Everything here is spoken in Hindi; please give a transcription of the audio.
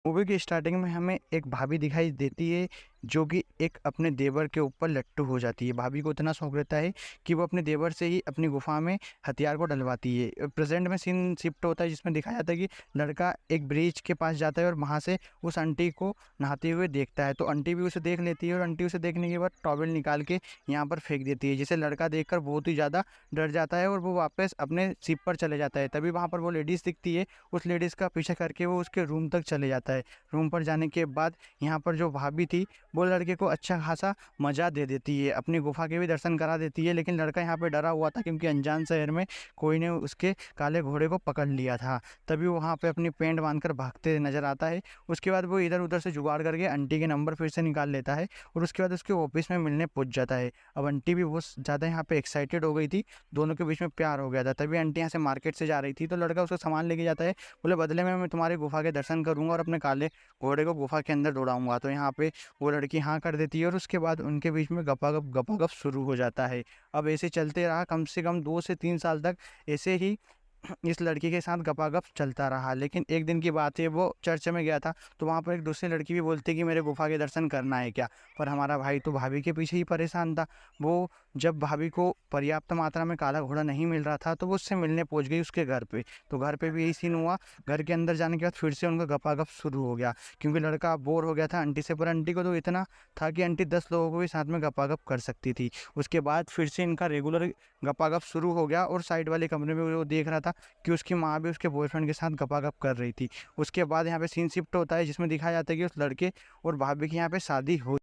मूवी की स्टार्टिंग में हमें एक भाभी दिखाई देती है जो कि एक अपने देवर के ऊपर लट्टू हो जाती है। भाभी को इतना शौक रहता है कि वो अपने देवर से ही अपनी गुफा में हथियार को डलवाती है। प्रेजेंट में सीन शिफ्ट होता है जिसमें दिखाया जाता है कि लड़का एक ब्रिज के पास जाता है और वहाँ से उस आंटी को नहाते हुए देखता है। तो आंटी भी उसे देख लेती है और आंटी उसे देखने के बाद टॉवेल निकाल के यहाँ पर फेंक देती है, जिसे लड़का देखकर बहुत ही ज़्यादा डर जाता है और वो वापस अपने शिप पर चले जाता है। तभी वहाँ पर वो लेडीज़ दिखती है। उस लेडीज़ का पीछा करके वो उसके रूम तक चले जाता है। रूम पर जाने के बाद यहाँ पर जो भाभी थी वो लड़के को अच्छा खासा मज़ा दे देती है, अपनी गुफा के भी दर्शन करा देती है। लेकिन लड़का यहाँ पे डरा हुआ था क्योंकि अनजान शहर में कोई ने उसके काले घोड़े को पकड़ लिया था। तभी वो वहाँ पे अपनी पेंट बांधकर भागते नजर आता है। उसके बाद वो इधर उधर से जुगाड़ करके आंटी के नंबर फिर से निकाल लेता है और उसके बाद उसके ऑफिस में मिलने पहुंच जाता है। अब आंटी भी बहुत ज़्यादा यहाँ पे एक्साइटेड हो गई थी, दोनों के बीच में प्यार हो गया था। तभी आंटी यहाँ से मार्केट से जा रही थी तो लड़का उसका सामान लेके जाता है। बोले बदले में मैं तुम्हारी गुफा के दर्शन करूंगा और अपने काले घोड़े को गुफा के अंदर दौड़ाऊंगा। तो यहाँ पे वो लड़की हाँ कर देती है और उसके बाद उनके बीच में गपागप शुरू हो जाता है। अब ऐसे चलते रहा कम से कम 2 से 3 साल तक, ऐसे ही इस लड़की के साथ गपागप चलता रहा। लेकिन एक दिन की बात है, वो चर्च में गया था तो वहाँ पर एक दूसरी लड़की भी बोलती कि मेरे गुफा के दर्शन करना है क्या। पर हमारा भाई तो भाभी के पीछे ही परेशान था। वो जब भाभी को पर्याप्त मात्रा में काला घोड़ा नहीं मिल रहा था तो वो उससे मिलने पहुंच गई उसके घर पे। तो घर पे भी यही सीन हुआ। घर के अंदर जाने के बाद फिर से उनका गपागप शुरू हो गया क्योंकि लड़का बोर हो गया था आंटी से। पर आंटी को तो इतना था कि आंटी 10 लोगों को भी साथ में गपागप कर सकती थी। उसके बाद फिर से इनका रेगुलर गपागप शुरू हो गया और साइड वाले कमरे में वो देख रहा था कि उसकी माँ भी उसके बॉयफ्रेंड के साथ गपागप कर रही थी। उसके बाद यहाँ पे सीन शिफ्ट होता है जिसमें दिखाया जाता है कि उस लड़के और भाभी की यहाँ पे शादी हो